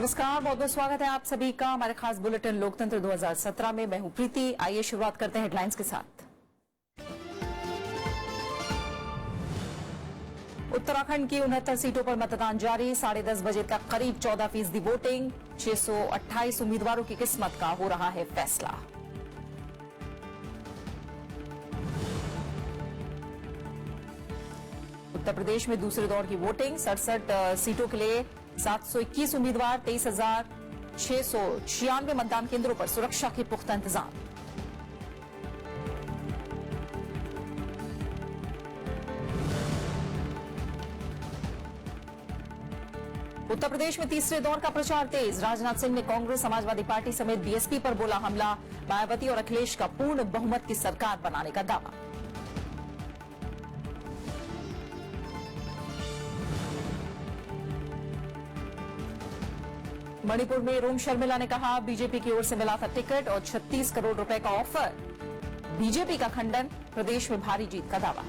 नमस्कार, बहुत बहुत स्वागत है आप सभी का हमारे खास बुलेटिन लोकतंत्र 2017 में। मैं हूं प्रीति। आइए शुरुआत करते हैं हेडलाइंस के साथ। उत्तराखंड की 69 सीटों पर मतदान जारी। 10:30 बजे तक करीब 14% वोटिंग। 628 उम्मीदवारों की किस्मत का हो रहा है फैसला। उत्तर प्रदेश में दूसरे दौर की वोटिंग। 67 सीटों के लिए 721 उम्मीदवार। 23,696 मतदान केंद्रों पर सुरक्षा के पुख्ता इंतजाम। उत्तर प्रदेश में तीसरे दौर का प्रचार तेज। राजनाथ सिंह ने कांग्रेस, समाजवादी पार्टी समेत बीएसपी पर बोला हमला। मायावती और अखिलेश का पूर्ण बहुमत की सरकार बनाने का दावा। मणिपुर में रोम शर्मिला ने कहा बीजेपी की ओर से मिला था टिकट और 36 करोड़ रुपए का ऑफर। बीजेपी का खंडन, प्रदेश में भारी जीत का दावा।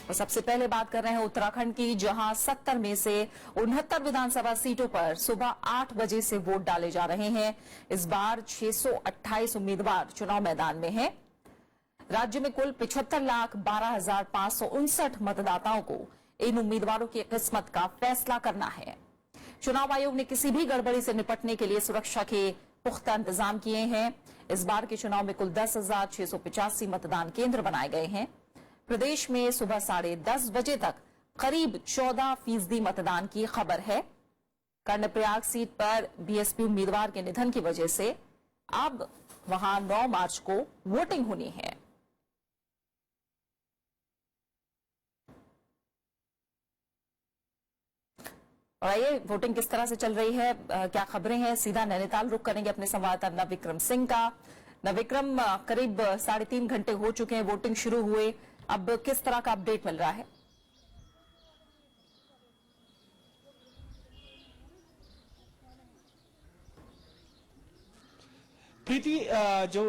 और सबसे पहले बात कर रहे हैं उत्तराखंड की, जहां 70 में से 69 विधानसभा सीटों पर सुबह 8 बजे से वोट डाले जा रहे हैं। इस बार 628 उम्मीदवार चुनाव मैदान में हैं। राज्य में कुल 75,12,559 मतदाताओं को इन उम्मीदवारों की किस्मत का फैसला करना है। चुनाव आयोग ने किसी भी गड़बड़ी से निपटने के लिए सुरक्षा के पुख्ता इंतजाम किए हैं। इस बार के चुनाव में कुल 10,685 मतदान केंद्र बनाए गए हैं। प्रदेश में सुबह 10:30 बजे तक करीब 14% मतदान की खबर है। कर्णप्रयाग सीट पर बीएसपी उम्मीदवार के निधन की वजह से अब वहां 9 मार्च को वोटिंग होनी है। और आइए वोटिंग किस तरह से चल रही है, क्या खबरें हैं, सीधा नैनीताल रुख करेंगे अपने संवाददाता नवविक्रम सिंह का। नवविक्रम, करीब 3.5 घंटे हो चुके हैं वोटिंग शुरू हुए, अब किस तरह का अपडेट मिल रहा है? प्रीति, जो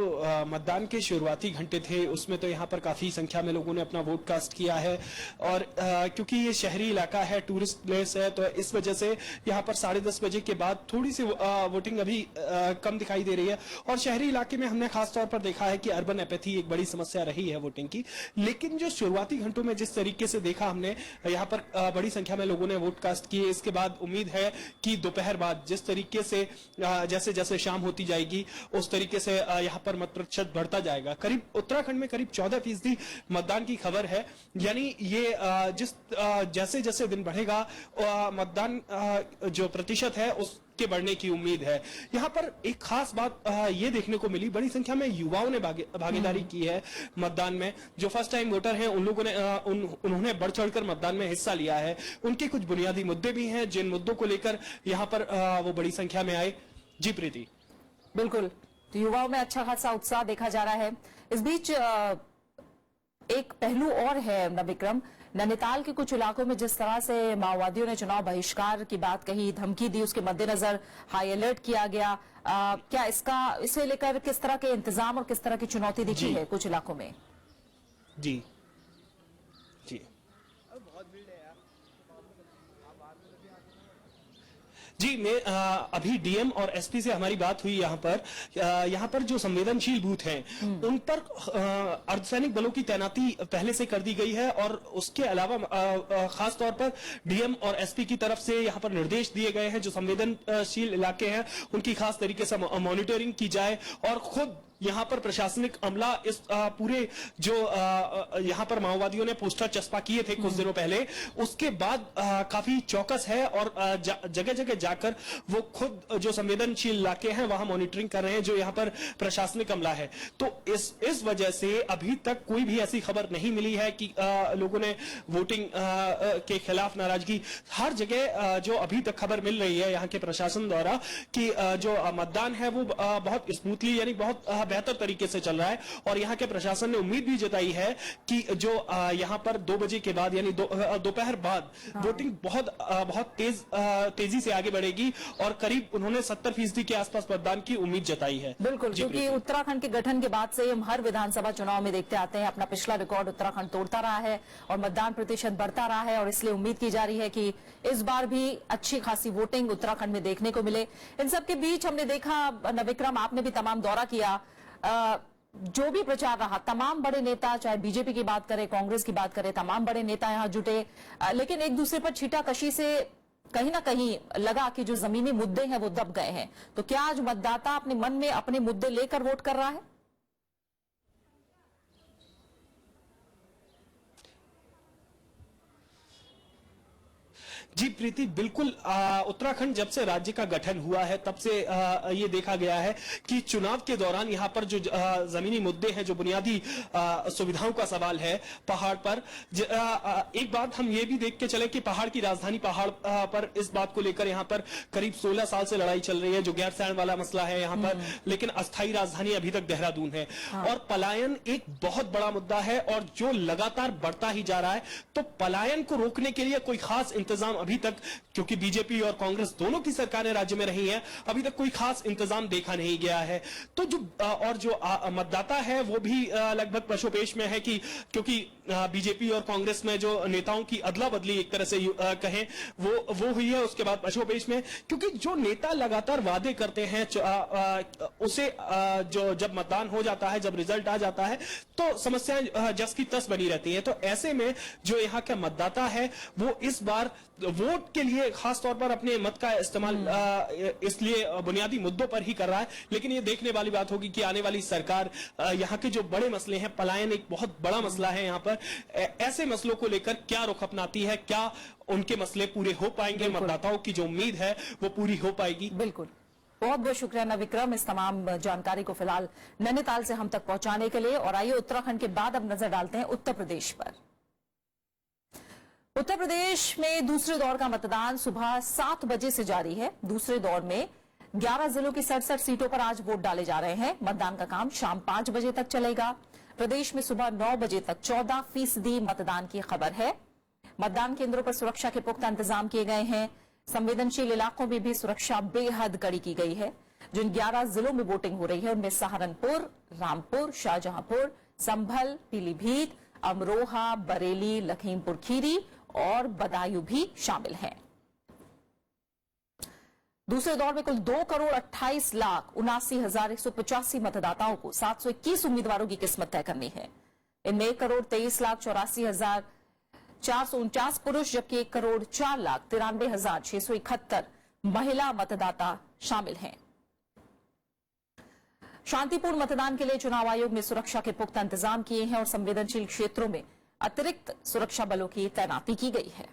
मतदान के शुरुआती घंटे थे उसमें तो यहाँ पर काफी संख्या में लोगों ने अपना वोट कास्ट किया है। और क्योंकि ये शहरी इलाका है, टूरिस्ट प्लेस है, तो इस वजह से यहाँ पर 10:30 बजे के बाद थोड़ी सी वोटिंग अभी कम दिखाई दे रही है। और शहरी इलाके में हमने खासतौर पर देखा है कि अर्बन एपैथी एक बड़ी समस्या रही है वोटिंग की। लेकिन जो शुरुआती घंटों में जिस तरीके से देखा हमने, यहाँ पर बड़ी संख्या में लोगों ने वोट कास्ट किए। इसके बाद उम्मीद है कि दोपहर बाद जिस तरीके से जैसे जैसे शाम होती जाएगी उस तरीके से यहाँ पर मत प्रतिशत बढ़ता जाएगा। करीब उत्तराखंड में करीब 14% मतदान की खबर है। यानी ये जैसे जैसे दिन बढ़ेगा मतदान जो प्रतिशत है उसके बढ़ने की उम्मीद है। यहाँ पर एक खास बात ये देखने को मिली, बड़ी संख्या में युवाओं ने भागीदारी की है मतदान में। जो फर्स्ट टाइम वोटर हैं उन लोगों ने उन्होंने बढ़ चढ़कर मतदान में हिस्सा लिया है। उनके कुछ बुनियादी मुद्दे भी हैं जिन मुद्दों को लेकर यहाँ पर वो बड़ी संख्या में आए। जी प्रीति। बिल्कुल, तो युवाओं में अच्छा खासा उत्साह देखा जा रहा है। इस बीच एक पहलू और है नवविक्रम, नैनीताल के कुछ इलाकों में जिस तरह से माओवादियों ने चुनाव बहिष्कार की बात कही, धमकी दी, उसके मद्देनजर हाई अलर्ट किया गया। क्या इसे लेकर किस तरह के इंतजाम और किस तरह की चुनौती दिखी है कुछ इलाकों में? जी जी, मैं अभी डीएम और एसपी से हमारी बात हुई। यहाँ पर जो संवेदनशील बूथ हैं उन पर अर्धसैनिक बलों की तैनाती पहले से कर दी गई है। और उसके अलावा खास तौर पर डीएम और एसपी की तरफ से यहाँ पर निर्देश दिए गए हैं जो संवेदनशील इलाके हैं उनकी खास तरीके से मॉनिटरिंग की जाए। और खुद यहाँ पर प्रशासनिक अमला इस पूरे जो यहाँ पर माओवादियों ने पोस्टर चस्पा किए थे कुछ दिनों पहले, उसके बाद काफी चौकस है। और जगह जगह जाकर वो खुद जो संवेदनशील इलाके हैं वहां मॉनिटरिंग कर रहे हैं जो यहाँ पर प्रशासनिक अमला है। तो इस वजह से अभी तक कोई भी ऐसी खबर नहीं मिली है कि लोगों ने वोटिंग के खिलाफ नाराजगी। हर जगह जो अभी तक खबर मिल रही है यहाँ के प्रशासन द्वारा कि जो मतदान है वो बहुत स्मूथली यानी बहुत बेहतर तरीके से चल रहा है और यहाँ के प्रशासन ने उम्मीद भी जताई है कि जो यहाँ पर 2 बजे के बाद यानी दोपहर बाद वोटिंग बहुत तेजी से आगे बढ़ेगी और करीब उन्होंने 70% के आसपास मतदान की उम्मीद जताई है। बिल्कुल, क्योंकि उत्तराखंड के गठन के बाद से हम हर विधानसभा चुनाव में देखते आते हैं, अपना पिछला रिकॉर्ड उत्तराखंड तोड़ता रहा है और मतदान प्रतिशत बढ़ता रहा है और इसलिए उम्मीद की जा रही है कि इस बार भी अच्छी खासी वोटिंग उत्तराखंड में देखने को मिले। इन सबके बीच हमने देखा, नविक्रम आपने भी तमाम दौरा किया, जो भी प्रचार रहा, तमाम बड़े नेता, चाहे बीजेपी की बात करें, कांग्रेस की बात करें, तमाम बड़े नेता यहां जुटे, लेकिन एक दूसरे पर छीटाकशी से कहीं ना कहीं लगा कि जो जमीनी मुद्दे हैं वो दब गए हैं। तो क्या आज मतदाता अपने मन में अपने मुद्दे लेकर वोट कर रहा है? जी प्रीति, बिल्कुल उत्तराखंड जब से राज्य का गठन हुआ है तब से ये देखा गया है कि चुनाव के दौरान यहाँ पर जो जमीनी मुद्दे हैं, जो बुनियादी सुविधाओं का सवाल है पहाड़ पर, एक बात हम ये भी देख के चले कि पहाड़ की राजधानी पहाड़ पर इस बात को लेकर यहाँ पर करीब 16 साल से लड़ाई चल रही है, जो गैरसैंण वाला मसला है यहाँ पर, लेकिन अस्थायी राजधानी अभी तक देहरादून है। और पलायन एक बहुत बड़ा मुद्दा है और जो लगातार बढ़ता ही जा रहा है। तो पलायन को रोकने के लिए कोई खास इंतजाम अभी तक, क्योंकि बीजेपी और कांग्रेस दोनों की सरकारें राज्य में रही हैं, अभी तक कोई खास इंतजाम देखा नहीं गया है। तो जो मतदाता है वो भी लगभग पशोपेश में है कि क्योंकि बीजेपी और कांग्रेस में जो नेताओं की अदला बदली एक तरह से कहें वो हुई है, उसके बाद पशोपेश में, क्योंकि जो नेता लगातार वादे करते हैं उसे जो जब मतदान हो जाता है, जब रिजल्ट आ जाता है तो समस्याएं जस की तस बनी रहती हैं। तो ऐसे में जो यहाँ का मतदाता है वो इस बार वोट के लिए खास तौर पर अपने मत का इस्तेमाल इसलिए बुनियादी मुद्दों पर ही कर रहा है। लेकिन ये देखने वाली बात होगी कि आने वाली सरकार यहाँ के जो बड़े मसले हैं, पलायन एक बहुत बड़ा मसला है यहाँ पर, ऐसे मसलों को लेकर क्या रुख अपनाती है, क्या उनके मसले पूरे हो पाएंगे, मतदाताओं की जो उम्मीद है वो पूरी हो पाएगी। बिल्कुल, बहुत बहुत शुक्रिया नविक्रम इस तमाम जानकारी को फिलहाल नैनीताल से हम तक पहुंचाने के लिए। और आइए उत्तराखंड के बाद अब नजर डालते हैं उत्तर प्रदेश पर। उत्तर प्रदेश में दूसरे दौर का मतदान सुबह 7 बजे से जारी है। दूसरे दौर में 11 जिलों की 67 सीटों पर आज वोट डाले जा रहे हैं। मतदान का काम शाम 5 बजे तक चलेगा। प्रदेश में सुबह 9 बजे तक 14% मतदान की खबर है। मतदान केंद्रों पर सुरक्षा के पुख्ता इंतजाम किए गए हैं। संवेदनशील इलाकों में भी सुरक्षा बेहद कड़ी की गई है। जिन 11 जिलों में वोटिंग हो रही है उनमें सहारनपुर, रामपुर, शाहजहांपुर, संभल, पीलीभीत, अमरोहा, बरेली, लखीमपुर खीरी और बदायूं भी शामिल हैं। दूसरे दौर में कुल 2,28,79,185 मतदाताओं को 721 उम्मीदवारों की किस्मत तय करनी है। इनमें 1,23,84,449 पुरुष जबकि 1,04,93,671 महिला मतदाता शामिल हैं। शांतिपूर्ण मतदान के लिए चुनाव आयोग ने सुरक्षा के पुख्ता इंतजाम किए हैं और संवेदनशील क्षेत्रों में अतिरिक्त सुरक्षा बलों की तैनाती की गई है।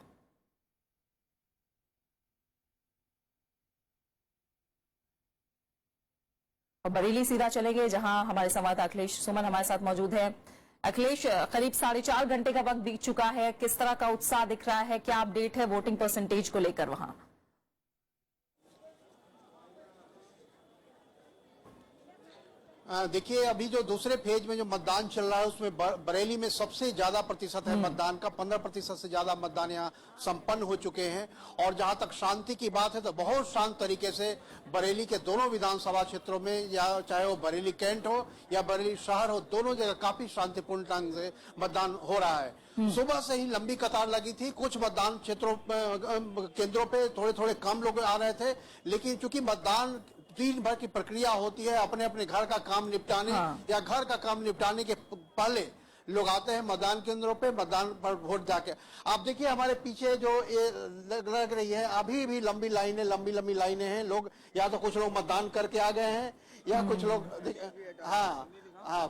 और बरेली सीधा चलेंगे जहां हमारे संवाददाता अखिलेश सुमन हमारे साथ मौजूद है। अखिलेश, करीब 4.5 घंटे का वक्त बीत चुका है, किस तरह का उत्साह दिख रहा है, क्या अपडेट है वोटिंग परसेंटेज को लेकर वहां? देखिए, अभी जो दूसरे फेज में जो मतदान चल रहा है उसमें बरेली में सबसे ज्यादा प्रतिशत है मतदान का। 15% से ज्यादा मतदान यहाँ संपन्न हो चुके हैं। और जहां तक शांति की बात है तो बहुत शांत तरीके से बरेली के दोनों विधानसभा क्षेत्रों में, या चाहे वो बरेली कैंट हो या बरेली शहर हो, दोनों जगह काफी शांतिपूर्ण ढंग से मतदान हो रहा है। सुबह से ही लंबी कतार लगी थी। कुछ मतदान क्षेत्रों केंद्रों पे थोड़े थोड़े कम लोग आ रहे थे, लेकिन चूंकि मतदान दिन भर की प्रक्रिया होती है, अपने अपने घर का काम निपटाने या घर का काम निपटाने के पहले लोग आते हैं मतदान केंद्रों पे, मतदान पर वोट जाके। आप देखिए हमारे पीछे जो ये लग रही है, अभी भी लंबी लंबी लाइनें हैं। लोग या तो कुछ लोग मतदान करके आ गए हैं या कुछ लोग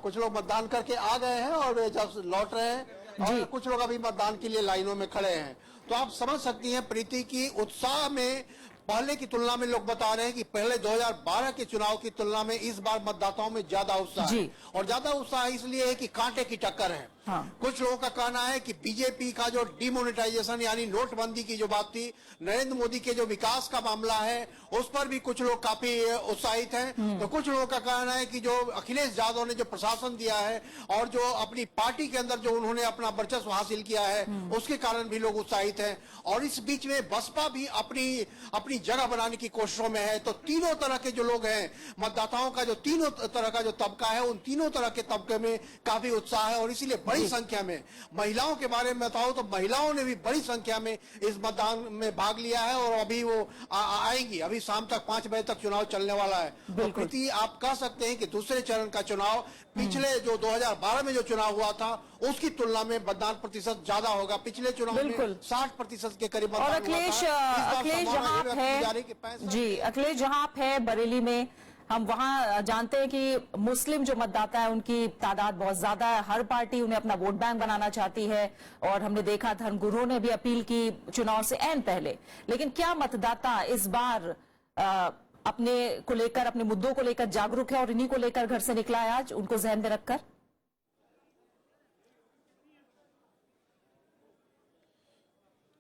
कुछ लोग मतदान करके आ गए हैं और जब लौट रहे हैं, और कुछ लोग अभी मतदान के लिए लाइनों में खड़े हैं। तो आप समझ सकती हैं प्रीति की उत्साह में पहले की तुलना में लोग बता रहे हैं कि पहले 2012 के चुनाव की तुलना में इस बार मतदाताओं में ज्यादा उत्साह है। और ज्यादा उत्साह इसलिए है कि कांटे की टक्कर है। कुछ लोगों का कहना है कि बीजेपी का जो डिमोनेटाइजेशन यानी नोटबंदी की जो बात थी, नरेंद्र मोदी के जो विकास का मामला है, उस पर भी कुछ लोग काफी उत्साहित हैं। तो कुछ लोगों का कहना है कि जो अखिलेश यादव ने जो प्रशासन दिया है और जो अपनी पार्टी के अंदर जो उन्होंने अपना वर्चस्व हासिल किया है, उसके कारण भी लोग उत्साहित हैं। और इस बीच में बसपा भी अपनी जगह बनाने की कोशिशों में है। तो तीनों तरह के जो लोग हैं, मतदाताओं का जो तीनों तरह का जो तबका है, उन तीनों तरह के तबके में काफी उत्साह है। और इसीलिए बड़ी संख्या में महिलाओं के बारे में बताऊं तो महिलाओं ने भी बड़ी संख्या में इस मतदान में भाग लिया है और अभी वो आएंगी। अभी शाम तक 5 बजे तक चुनाव चलने वाला है। तो प्रीति, आप कह सकते हैं कि दूसरे चरण का चुनाव पिछले जो 2012 में जो चुनाव हुआ था उसकी तुलना में मतदान प्रतिशत ज्यादा होगा। पिछले चुनाव में 60% के करीब और अखिलेश जहां आप है जी, अखिलेश जहां आप है बरेली में, हम वहां जानते हैं कि मुस्लिम जो मतदाता है उनकी तादाद बहुत ज्यादा है। हर पार्टी उन्हें अपना वोट बैंक बनाना चाहती है और हमने देखा धर्मगुरुओं ने भी अपील की चुनाव से ऐन पहले। लेकिन क्या मतदाता इस बार अपने को लेकर, अपने मुद्दों को लेकर जागरूक है और इन्हीं को लेकर घर से निकला है आज, उनको जहन में रखकर?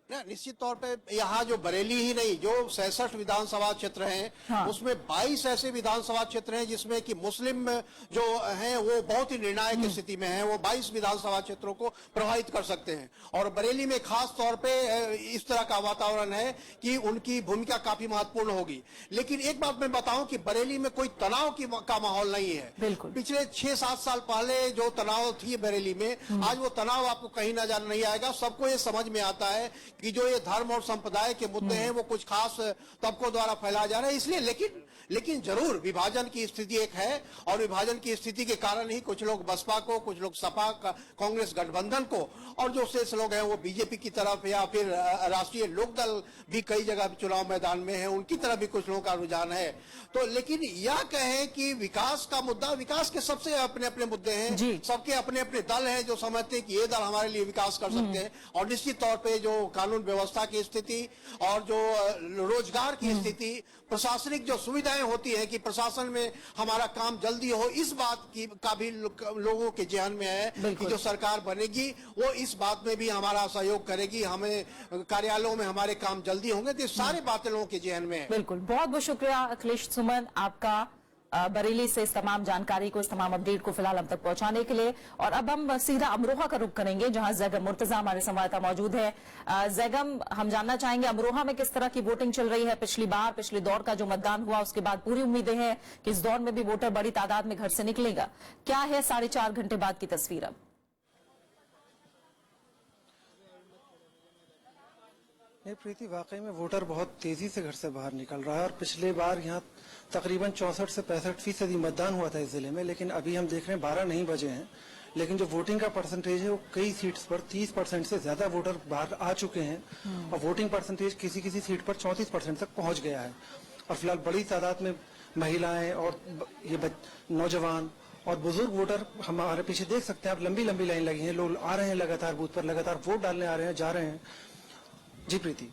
निश्चित तौर पे यहाँ जो बरेली ही नहीं, जो 66 विधानसभा क्षेत्र हैं, उसमें 22 ऐसे विधानसभा क्षेत्र हैं जिसमें कि मुस्लिम जो हैं वो बहुत ही निर्णायक स्थिति में हैं। वो 22 विधानसभा क्षेत्रों को प्रभावित कर सकते हैं। और बरेली में खास तौर पे इस तरह का वातावरण है कि उनकी भूमिका काफी महत्वपूर्ण होगी। लेकिन एक बात मैं बताऊं कि बरेली में कोई तनाव का माहौल नहीं है। पिछले 6-7 साल पहले जो तनाव थी बरेली में, आज वो तनाव आपको कहीं नजर नहीं आएगा। सबको ये समझ में आता है कि जो ये धर्म और संप्रदाय के मुद्दे हैं वो कुछ खास तबकों द्वारा फैलाया जा रहा है, इसलिए लेकिन जरूर विभाजन की स्थिति एक है। और विभाजन की स्थिति के कारण ही कुछ लोग बसपा को, कुछ लोग सपा कांग्रेस गठबंधन को, और जो शेष लोग हैं वो बीजेपी की तरफ या फिर राष्ट्रीय लोकदल भी कई जगह चुनाव मैदान में है, उनकी तरफ भी कुछ लोगों का रुझान है। तो लेकिन यह कहें कि विकास का मुद्दा, विकास के सबसे अपने अपने मुद्दे हैं, सबके अपने अपने दल हैं जो समझते हैं कि ये दल हमारे लिए विकास कर सकते हैं। और निश्चित तौर पर जो कानून व्यवस्था की स्थिति और जो रोजगार की स्थिति, प्रशासनिक जो सुविधाएं होती है कि प्रशासन में हमारा काम जल्दी हो, इस बात की का भी लोगों के जहन में है कि जो सरकार बनेगी वो इस बात में भी हमारा सहयोग करेगी, हमें कार्यालयों में हमारे काम जल्दी होंगे। तो सारी बातें लोगों के जहन में है। बिल्कुल, बहुत बहुत शुक्रिया अखिलेश सुमन आपका बरेली से इस तमाम जानकारी को, इस तमाम अपडेट को फिलहाल हम तक पहुंचाने के लिए। और अब हम सीधा अमरोहा का रुख करेंगे जहां जैगम मुर्तजा हमारे संवाददाता मौजूद है। जैगम, हम जानना चाहेंगे अमरोहा में किस तरह की वोटिंग चल रही है। पिछले दौर का जो मतदान हुआ उसके बाद पूरी उम्मीदें हैं कि इस दौर में भी वोटर बड़ी तादाद में घर से निकलेगा। क्या है 4.5 घंटे बाद की तस्वीर अब? नहीं प्रीति, वाकई में वोटर बहुत तेजी से घर से बाहर निकल रहा है। और पिछले बार यहाँ तकरीबन 64 से 65% मतदान हुआ था इस जिले में, लेकिन अभी हम देख रहे हैं 12 नहीं बजे हैं, लेकिन जो वोटिंग का परसेंटेज है वो कई सीट्स पर 30% से ज्यादा वोटर बाहर आ चुके हैं। और वोटिंग परसेंटेज किसी किसी सीट पर 34% तक पहुंच गया है। और फिलहाल बड़ी तादाद में महिलाएं और ये नौजवान और बुजुर्ग वोटर हमारे पीछे देख सकते हैं आप, लंबी लंबी लाइन लगी है। लोग आ रहे हैं लगातार बूथ पर, लगातार वोट डालने आ रहे हैं, जा रहे हैं। जी प्रीति,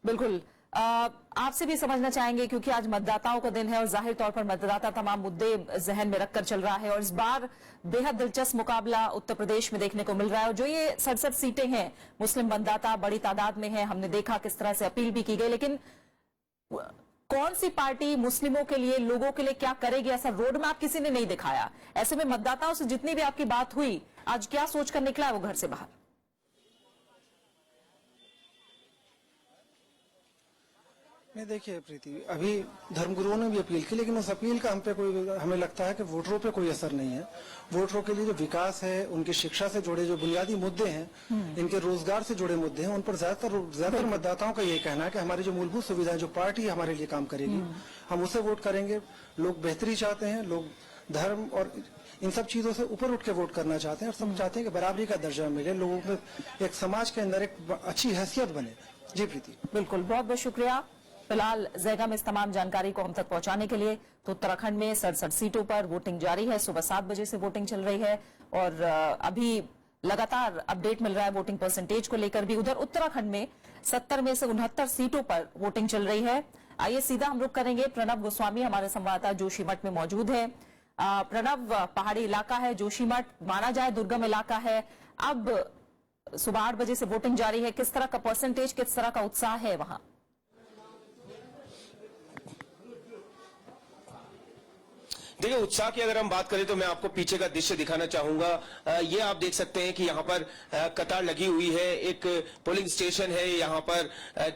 बिल्कुल आपसे भी समझना चाहेंगे क्योंकि आज मतदाताओं का दिन है और जाहिर तौर पर मतदाता तमाम मुद्दे जहन में रखकर चल रहा है। और इस बार बेहद दिलचस्प मुकाबला उत्तर प्रदेश में देखने को मिल रहा है। और जो ये 67 सीटें हैं, मुस्लिम मतदाता बड़ी तादाद में है। हमने देखा किस तरह से अपील भी की गई, लेकिन कौन सी पार्टी मुस्लिमों के लिए, लोगों के लिए क्या करेगी, ऐसा रोड मैप किसी ने नहीं दिखाया। ऐसे में मतदाताओं से जितनी भी आपकी बात हुई, आज क्या सोचकर निकला है वो घर से बाहर? नहीं देखिए प्रीति, अभी धर्मगुरुओं ने भी अपील की, लेकिन उस अपील का हमें लगता है कि वोटरों पे कोई असर नहीं है। वोटरों के लिए जो विकास है, उनकी शिक्षा से जुड़े जो बुनियादी मुद्दे हैं, इनके रोजगार से जुड़े मुद्दे हैं, उन पर ज्यादातर मतदाताओं का यही कहना है कि हमारी जो मूलभूत सुविधाएं, जो पार्टी हमारे लिए काम करेगी, हम उसे वोट करेंगे। लोग बेहतरी चाहते हैं, लोग धर्म और इन सब चीजों से ऊपर उठ के वोट करना चाहते हैं और सब चाहते हैं कि बराबरी का दर्जा मिले, लोगों में एक समाज के अंदर एक अच्छी हैसियत बने। जी प्रीति, बिल्कुल, बहुत बहुत शुक्रिया। फिलहाल जैगा में इस तमाम जानकारी को हम तक पहुंचाने के लिए। तो उत्तराखंड में 67 सीटों पर वोटिंग जारी है। सुबह 7 बजे से वोटिंग चल रही है और अभी लगातार अपडेट मिल रहा है वोटिंग परसेंटेज को लेकर भी। उधर उत्तराखंड में 70 में से 69 सीटों पर वोटिंग चल रही है। आइए सीधा हम रुख करेंगे, प्रणव गोस्वामी हमारे संवाददाता जोशीमठ में मौजूद है। प्रणव, पहाड़ी इलाका है जोशीमठ, माना जाए दुर्गम इलाका है, अब सुबह 8 बजे से वोटिंग जारी है, किस तरह का परसेंटेज, किस तरह का उत्साह है वहां? देखिए, उत्साह की अगर हम बात करें तो मैं आपको पीछे का दृश्य दिखाना चाहूंगा। ये आप देख सकते हैं कि यहाँ पर कतार लगी हुई है, एक पोलिंग स्टेशन है यहाँ पर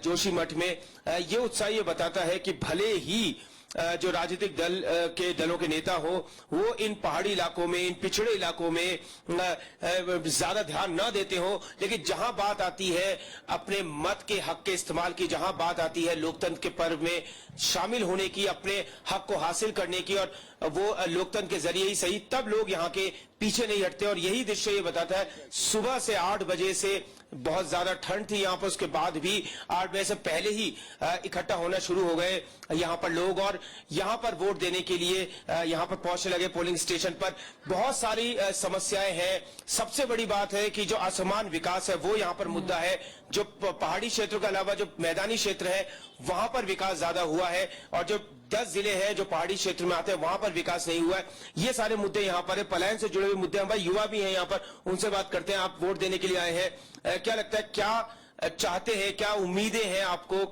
जोशीमठ में। ये उत्साह ये बताता है कि भले ही जो राजनीतिक दलों के नेता हो वो इन पहाड़ी इलाकों में, इन पिछड़े इलाकों में ज्यादा ध्यान न देते हो, लेकिन जहां बात आती है अपने मत के हक के इस्तेमाल की, जहां बात आती है लोकतंत्र के पर्व में शामिल होने की, अपने हक को हासिल करने की, और वो लोकतंत्र के जरिए ही सही, तब लोग यहाँ के पीछे नहीं हटते। और यही दृश्य ये बताता है, सुबह से 8 बजे से बहुत ज्यादा ठंड थी यहाँ पर, उसके बाद भी 8 बजे से पहले ही इकट्ठा होना शुरू हो गए यहाँ पर लोग, और यहाँ पर वोट देने के लिए यहाँ पर पहुंचने लगे। पोलिंग स्टेशन पर बहुत सारी समस्याएं हैं। सबसे बड़ी बात है कि जो असमान विकास है वो यहाँ पर मुद्दा है। जो पहाड़ी क्षेत्रों के अलावा जो मैदानी क्षेत्र है वहां पर विकास ज्यादा हुआ है, और जो 10 जिले हैं जो पहाड़ी क्षेत्र में आते हैं वहां पर विकास नहीं हुआ है। ये सारे मुद्दे यहाँ पर है, पलायन से जुड़े हुए मुद्दे हैं। भाई युवा भी हैं यहाँ पर, उनसे बात करते हैं। आप वोट देने के लिए आए हैं, क्या लगता है, क्या चाहते हैं, क्या उम्मीदें हैं आपको,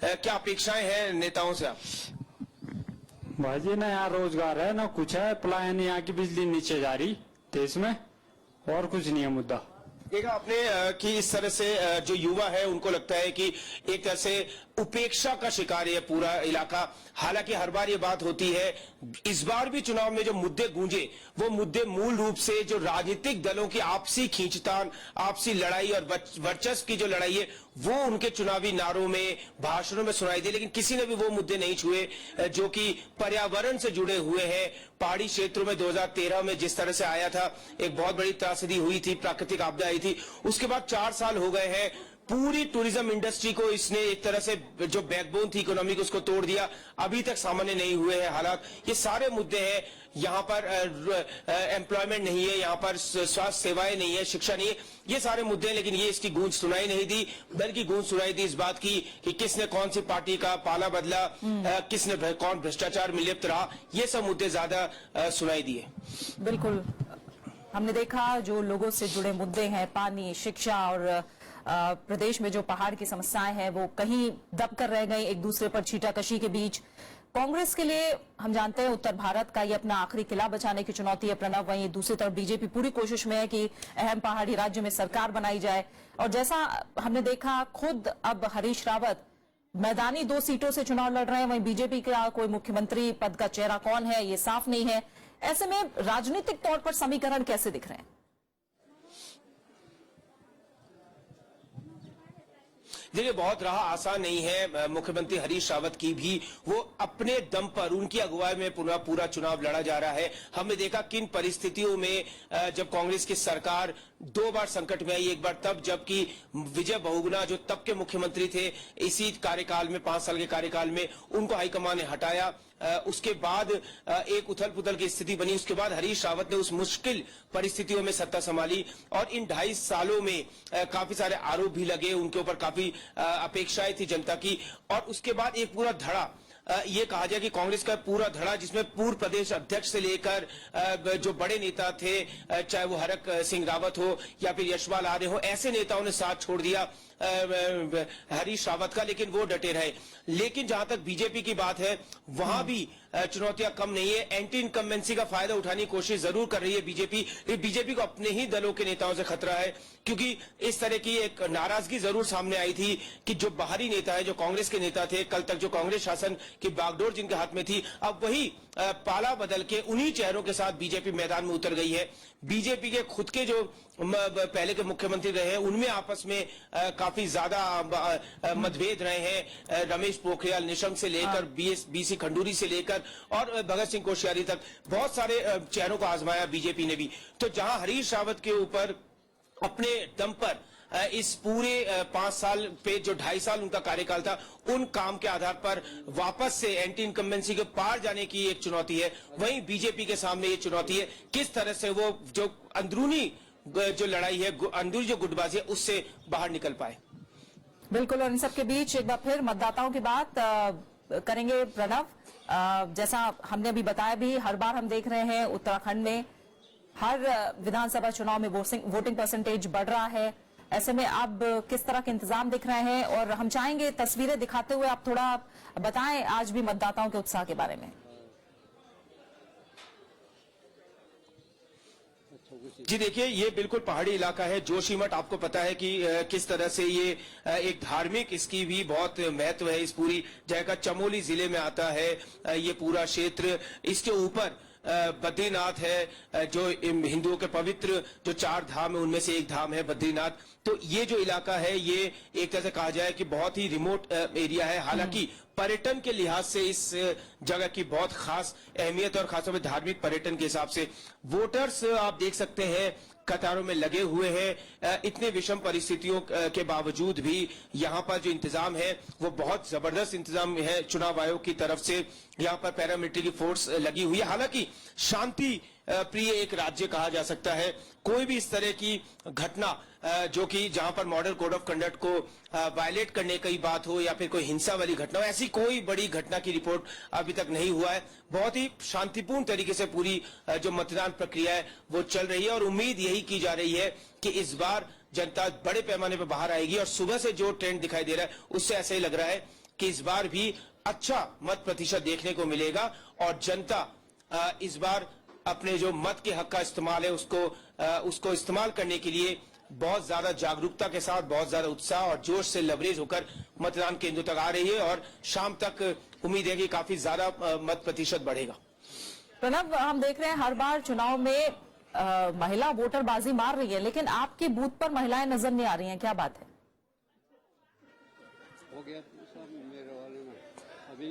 क्या अपेक्षाएं हैं नेताओं से? आप भाजी ना यहाँ रोजगार है ना कुछ है, पलायन, यहाँ की बिजली नीचे जा रही देश में, और कुछ नहीं है मुद्दा। देखा आपने कि इस तरह से जो युवा है उनको लगता है कि एक तरह से उपेक्षा का शिकार है पूरा इलाका। हालांकि हर बार ये बात होती है, इस बार भी चुनाव में जो मुद्दे गूंजे वो मुद्दे मूल रूप से जो राजनीतिक दलों की आपसी खींचतान, आपसी लड़ाई और वर्चस्व की जो लड़ाई है वो उनके चुनावी नारों में, भाषणों में सुनाई दी, लेकिन किसी ने भी वो मुद्दे नहीं छुए जो कि पर्यावरण से जुड़े हुए हैं। पहाड़ी क्षेत्रों में 2013 में जिस तरह से आया था, एक बहुत बड़ी त्रासदी हुई थी, प्राकृतिक आपदा आई थी, उसके बाद 4 साल हो गए हैं। पूरी टूरिज्म इंडस्ट्री को इसने एक तरह से जो बैकबोन थी इकोनॉमी को, उसको तोड़ दिया। अभी तक सामान्य नहीं हुए हैं हालात। ये सारे मुद्दे हैं। यहाँ पर एम्प्लॉयमेंट नहीं है, यहाँ पर स्वास्थ्य सेवाएं नहीं है, शिक्षा नहीं है, ये सारे मुद्दे हैं। लेकिन ये इसकी गूंज सुनाई नहीं दी, बल्कि गूंज सुनाई दी इस बात की कि किसने कौन सी पार्टी का पाला बदला, किसने कौन भ्रष्टाचार में लिप्त रहा, ये सब मुद्दे ज्यादा सुनाई दिए। बिल्कुल, हमने देखा जो लोगों से जुड़े मुद्दे हैं, पानी, शिक्षा, और प्रदेश में जो पहाड़ की समस्याएं हैं वो कहीं दब कर रह गई एक दूसरे पर छींटाकशी के बीच। कांग्रेस के लिए हम जानते हैं उत्तर भारत का ये अपना आखिरी किला बचाने की चुनौती है प्रणव। वहीं दूसरी तरफ बीजेपी पूरी कोशिश में है कि अहम पहाड़ी राज्य में सरकार बनाई जाए। और जैसा हमने देखा, खुद अब हरीश रावत मैदानी 2 सीटों से चुनाव लड़ रहे हैं। वहीं बीजेपी का कोई मुख्यमंत्री पद का चेहरा कौन है ये साफ नहीं है। ऐसे में राजनीतिक तौर पर समीकरण कैसे दिख रहे हैं? देखिए, बहुत राह आसान नहीं है मुख्यमंत्री हरीश रावत की भी। वो अपने दम पर, उनकी अगुवाई में पूरा चुनाव लड़ा जा रहा है। हमने देखा किन परिस्थितियों में जब कांग्रेस की सरकार 2 बार संकट में आई। एक बार तब जबकि विजय बहुगुणा जो तब के मुख्यमंत्री थे, इसी कार्यकाल में, 5 साल के कार्यकाल में उनको हाईकमान ने हटाया। उसके बाद एक उथल पुथल की स्थिति बनी। उसके बाद हरीश रावत ने उस मुश्किल परिस्थितियों में सत्ता संभाली, और इन 2.5 सालों में काफी सारे आरोप भी लगे उनके ऊपर, काफी अपेक्षाएं थी जनता की। और उसके बाद एक पूरा धड़ा, ये कहा जाए कि कांग्रेस का पूरा धड़ा, जिसमें पूर्व प्रदेश अध्यक्ष से लेकर जो बड़े नेता थे, चाहे वो हरक सिंह रावत हो या फिर यशपाल आर्य हो, ऐसे नेताओं ने साथ छोड़ दिया हरीश रावत का, लेकिन वो डटे रहे। लेकिन जहां तक बीजेपी की बात है, वहां भी चुनौतियां कम नहीं है। एंटी इनकम्बेंसी का फायदा उठाने की कोशिश जरूर कर रही है बीजेपी। बीजेपी को अपने ही दलों के नेताओं से खतरा है, क्योंकि इस तरह की एक नाराजगी जरूर सामने आई थी कि जो बाहरी नेता है, जो कांग्रेस के नेता थे, कल तक जो कांग्रेस शासन की बागडोर जिनके हाथ में थी, अब वही पाला बदल के उन्हीं चेहरों के साथ बीजेपी मैदान में उतर गई है। बीजेपी के खुद के जो पहले के मुख्यमंत्री रहे हैं, उनमें आपस में काफी ज्यादा मतभेद रहे हैं। रमेश पोखरियाल निशंक से लेकर बीसी खंडूरी से लेकर और भगत सिंह कोश्यारी तक बहुत सारे चेहरों को आजमाया बीजेपी ने भी। तो जहां हरीश रावत के ऊपर अपने दम पर इस पूरे 5 साल पे जो 2.5 साल उनका कार्यकाल था, उन काम के आधार पर वापस से एंटी इनकम्बेंसी के पार जाने की एक चुनौती है। वहीं बीजेपी के सामने ये चुनौती है किस तरह से वो जो अंदरूनी जो लड़ाई है, अंदरूनी जो गुटबाजी है, उससे बाहर निकल पाए। बिल्कुल, और इन सबके बीच एक बार फिर मतदाताओं की बात करेंगे प्रणव। जैसा हमने अभी बताया भी, हर बार हम देख रहे हैं उत्तराखंड में हर विधानसभा चुनाव में वोटिंग परसेंटेज बढ़ रहा है। ऐसे में अब किस तरह के इंतजाम दिख रहे हैं, और हम चाहेंगे तस्वीरें दिखाते हुए आप थोड़ा बताएं आज भी मतदाताओं के उत्साह के बारे में। जी देखिए, ये बिल्कुल पहाड़ी इलाका है जोशीमठ। आपको पता है कि किस तरह से ये एक धार्मिक, इसकी भी बहुत महत्व है। इस पूरी जगह का चमोली जिले में आता है ये पूरा क्षेत्र। इसके ऊपर बद्रीनाथ है, जो हिंदुओं के पवित्र जो 4 धाम है उनमें से एक धाम है बद्रीनाथ। तो ये जो इलाका है, ये एक तरह से कहा जाए कि बहुत ही रिमोट एरिया है। हालांकि पर्यटन के लिहाज से इस जगह की बहुत खास अहमियत, और खासतौर पर धार्मिक पर्यटन के हिसाब से वोटर्स आप देख सकते हैं कतारों में लगे हुए हैं। इतने विषम परिस्थितियों के बावजूद भी यहाँ पर जो इंतजाम है वो बहुत जबरदस्त इंतजाम है चुनाव आयोग की तरफ से। यहाँ पर पैरामिलिट्री की फोर्स लगी हुई है। हालांकि शांति प्रिय एक राज्य कहा जा सकता है। कोई भी इस तरह की घटना जो कि जहां पर मॉडल कोड ऑफ कंडक्ट को वायलेट करने की बात हो या फिर कोई हिंसा वाली घटना हो, ऐसी कोई बड़ी घटना की रिपोर्ट अभी तक नहीं हुआ है। बहुत ही शांतिपूर्ण तरीके से पूरी जो मतदान प्रक्रिया है वो चल रही है, और उम्मीद यही की जा रही है कि इस बार जनता बड़े पैमाने पर बाहर आएगी। और सुबह से जो ट्रेंड दिखाई दे रहा है उससे ऐसा ही लग रहा है कि इस बार भी अच्छा मत प्रतिशत देखने को मिलेगा, और जनता इस बार अपने जो मत के हक का इस्तेमाल है उसको इस्तेमाल करने के लिए बहुत ज्यादा जागरूकता के साथ, बहुत ज्यादा उत्साह और जोश से लबरेज होकर मतदान केंद्रों तक आ रही है। और शाम तक उम्मीद है कि काफी ज्यादा मत प्रतिशत बढ़ेगा। प्रणव, हम देख रहे हैं हर बार चुनाव में महिला वोटर बाजी मार रही है, लेकिन आपके बूथ पर महिलाएं नजर नहीं आ रही हैं, क्या बात है? हो गया मेरे वाले में अभी।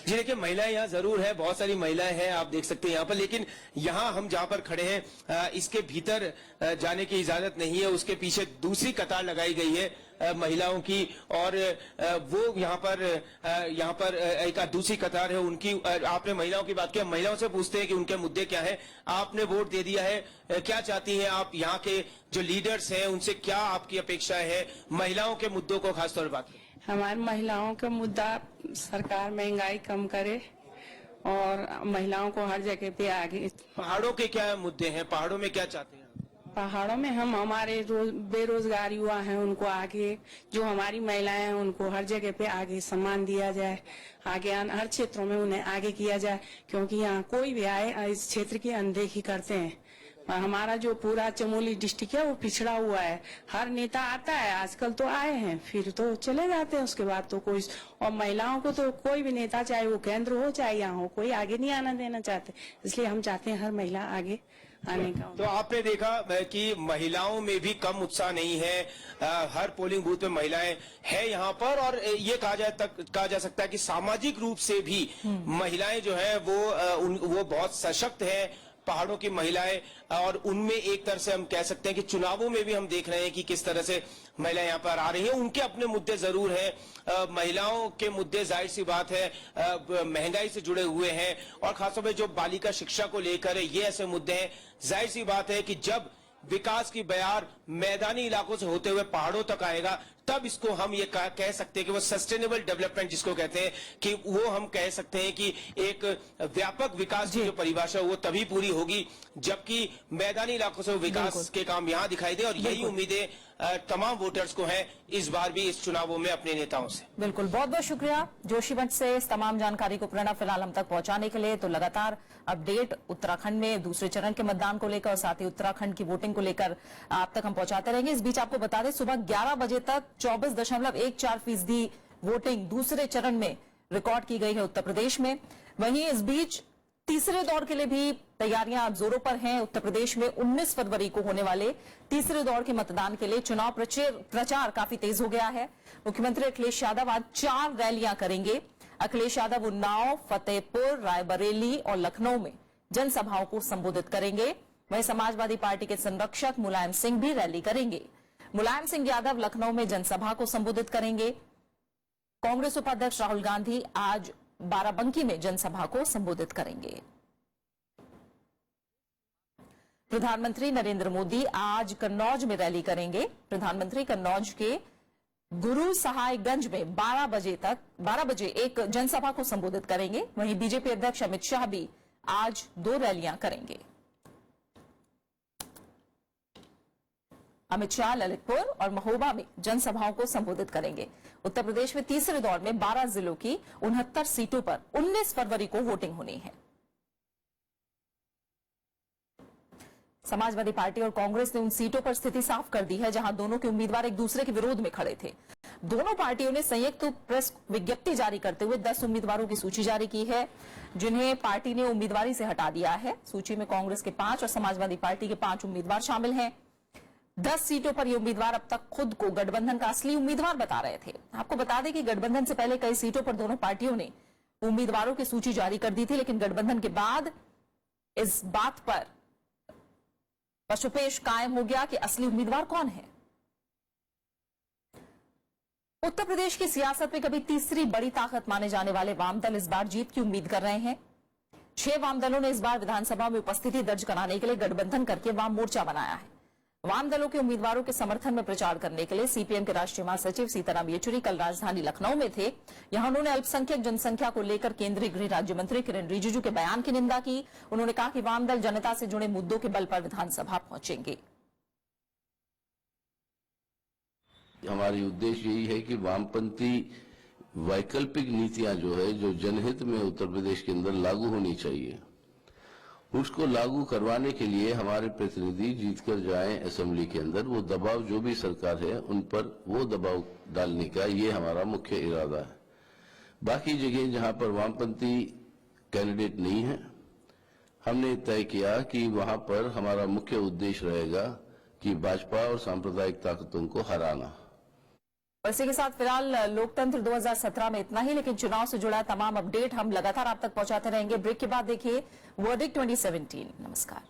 जी देखिए, महिलाएं यहाँ जरूर है, बहुत सारी महिलाएं हैं, आप देख सकते हैं यहाँ पर। लेकिन यहाँ हम जहाँ पर खड़े हैं इसके भीतर जाने की इजाजत नहीं है। उसके पीछे दूसरी कतार लगाई गई है महिलाओं की, और वो यहाँ पर एक दूसरी कतार है उनकी। आपने महिलाओं की बात की, महिलाओं से पूछते हैं कि उनके मुद्दे क्या है। आपने वोट दे दिया है, क्या चाहती हैं आप? यहाँ के जो लीडर्स हैं उनसे क्या आपकी अपेक्षा है? महिलाओं के मुद्दों को खासतौर पर बात करें। हमारे महिलाओं का मुद्दा, सरकार महंगाई कम करे और महिलाओं को हर जगह पे आगे। पहाड़ों के क्या मुद्दे हैं? पहाड़ों में क्या चाहते हैं? पहाड़ों में हम हमारे बेरोजगार युवा हैं उनको आगे, जो हमारी महिलाएं हैं उनको हर जगह पे आगे सम्मान दिया जाए, आगे हर क्षेत्रों में उन्हें आगे किया जाए, क्योंकि यहाँ कोई भी आए इस क्षेत्र की अनदेखी करते हैं। हमारा जो पूरा चमोली डिस्ट्रिक्ट है वो पिछड़ा हुआ है। हर नेता आता है, आजकल तो आए हैं फिर तो चले जाते हैं, उसके बाद तो कोई। और महिलाओं को तो कोई भी नेता, चाहे वो केंद्र हो चाहे यहाँ हो, कोई आगे नहीं आना देना चाहते। इसलिए हम चाहते हैं हर महिला आगे आने का। तो आपने देखा कि महिलाओं में भी कम उत्साह नहीं है। हर पोलिंग बूथ में महिलाएं हैं यहाँ पर, और ये कहा जा सकता है कि सामाजिक रूप से भी महिलाएं जो है वो बहुत सशक्त है। पहाड़ों की महिलाएं, और उनमें एक तरह से हम कह सकते हैं कि चुनावों में भी हम देख रहे हैं कि किस तरह से महिलाएं यहाँ पर आ रही हैं। उनके अपने मुद्दे जरूर हैं। महिलाओं के मुद्दे जाहिर सी बात है महंगाई से जुड़े हुए हैं, और खासतौर पर जो बालिका शिक्षा को लेकर ये ऐसे मुद्दे हैं। जाहिर सी बात है कि जब विकास की बयार मैदानी इलाकों से होते हुए पहाड़ों तक आएगा, तब इसको हम ये कह सकते हैं कि वो सस्टेनेबल डेवलपमेंट जिसको कहते हैं, कि वो हम कह सकते हैं कि एक व्यापक विकास की जो परिभाषा वो तभी पूरी होगी जबकि मैदानी इलाकों से विकास के काम यहाँ दिखाई दे। और यही उम्मीदें तमाम वोटर्स को हैं इस बार भी इस चुनावों में अपने नेताओं से। बिल्कुल, बहुत बहुत शुक्रिया जोशीमठ से इस तमाम जानकारी को प्रणव फिलहाल हम तक पहुंचाने के लिए। तो लगातार अपडेट उत्तराखंड में दूसरे चरण के मतदान को लेकर और साथ ही उत्तराखंड की वोटिंग को लेकर आप तक हम पहुंचाते रहेंगे। इस बीच आपको बता दें, सुबह 11 बजे तक 24.14% वोटिंग दूसरे चरण में रिकॉर्ड की गई है उत्तर प्रदेश में। वहीं इस बीच तीसरे दौर के लिए भी तैयारियां जोरों पर हैं। उत्तर प्रदेश में 19 फरवरी को होने वाले तीसरे दौर के मतदान के लिए चुनाव प्रचार काफी तेज हो गया है। मुख्यमंत्री अखिलेश यादव आज 4 रैलियां करेंगे। अखिलेश यादव उन्नाव, फतेहपुर, रायबरेली और लखनऊ में जनसभाओं को संबोधित करेंगे। वहीं समाजवादी पार्टी के संरक्षक मुलायम सिंह भी रैली करेंगे। मुलायम सिंह यादव लखनऊ में जनसभा को संबोधित करेंगे। कांग्रेस उपाध्यक्ष राहुल गांधी आज बाराबंकी में जनसभा को संबोधित करेंगे। प्रधानमंत्री नरेंद्र मोदी आज कन्नौज में रैली करेंगे। प्रधानमंत्री कन्नौज के गुरु सहायगंज में 12 बजे एक जनसभा को संबोधित करेंगे। वहीं बीजेपी अध्यक्ष अमित शाह भी आज 2 रैलियां करेंगे। अमित शाह ललितपुर और महोबा में जनसभाओं को संबोधित करेंगे। उत्तर प्रदेश में तीसरे दौर में 12 जिलों की 69 सीटों पर 19 फरवरी को वोटिंग होनी है। समाजवादी पार्टी और कांग्रेस ने उन सीटों पर स्थिति साफ कर दी है जहां दोनों के उम्मीदवार एक दूसरे के विरोध में खड़े थे। दोनों पार्टियों ने संयुक्त प्रेस विज्ञप्ति जारी करते हुए 10 उम्मीदवारों की सूची जारी की है, जिन्हें पार्टी ने उम्मीदवारी से हटा दिया है। सूची में कांग्रेस के 5 और समाजवादी पार्टी के 5 उम्मीदवार शामिल हैं। 10 सीटों पर ये उम्मीदवार अब तक खुद को गठबंधन का असली उम्मीदवार बता रहे थे। आपको बता दें कि गठबंधन से पहले कई सीटों पर दोनों पार्टियों ने उम्मीदवारों की सूची जारी कर दी थी, लेकिन गठबंधन के बाद इस बात पर पशुपेश कायम हो गया कि असली उम्मीदवार कौन है। उत्तर प्रदेश की सियासत में कभी तीसरी बड़ी ताकत माने जाने वाले वाम दल इस बार जीत की उम्मीद कर रहे हैं। 6 वाम दलों ने इस बार विधानसभा में उपस्थिति दर्ज कराने के लिए गठबंधन करके वाम मोर्चा बनाया है। वाम दलों के उम्मीदवारों के समर्थन में प्रचार करने के लिए सीपीएम के राष्ट्रीय महासचिव सीताराम येचुरी कल राजधानी लखनऊ में थे। यहां उन्होंने अल्पसंख्यक जनसंख्या को लेकर केंद्रीय गृह राज्य मंत्री किरेन रिजिजू के बयान की निंदा की। उन्होंने कहा कि वाम दल जनता से जुड़े मुद्दों के बल पर विधानसभा पहुंचेंगे। हमारी उद्देश्य यही है कि वामपंथी वैकल्पिक नीतियां जो है, जो जनहित में उत्तर प्रदेश के अंदर लागू होनी चाहिए, उसको लागू करवाने के लिए हमारे प्रतिनिधि जीतकर जाएं असेंबली के अंदर। वो दबाव जो भी सरकार है उन पर वो दबाव डालने का ये हमारा मुख्य इरादा है। बाकी जगह जहां पर वामपंथी कैंडिडेट नहीं है, हमने तय किया कि वहां पर हमारा मुख्य उद्देश्य रहेगा कि भाजपा और सांप्रदायिक ताकतों को हराना। इसी के साथ फिलहाल लोकतंत्र 2017 में इतना ही, लेकिन चुनाव से जुड़ा तमाम अपडेट हम लगातार आप तक पहुंचाते रहेंगे। ब्रेक के बाद देखिए वर्डिक्ट 2017। नमस्कार।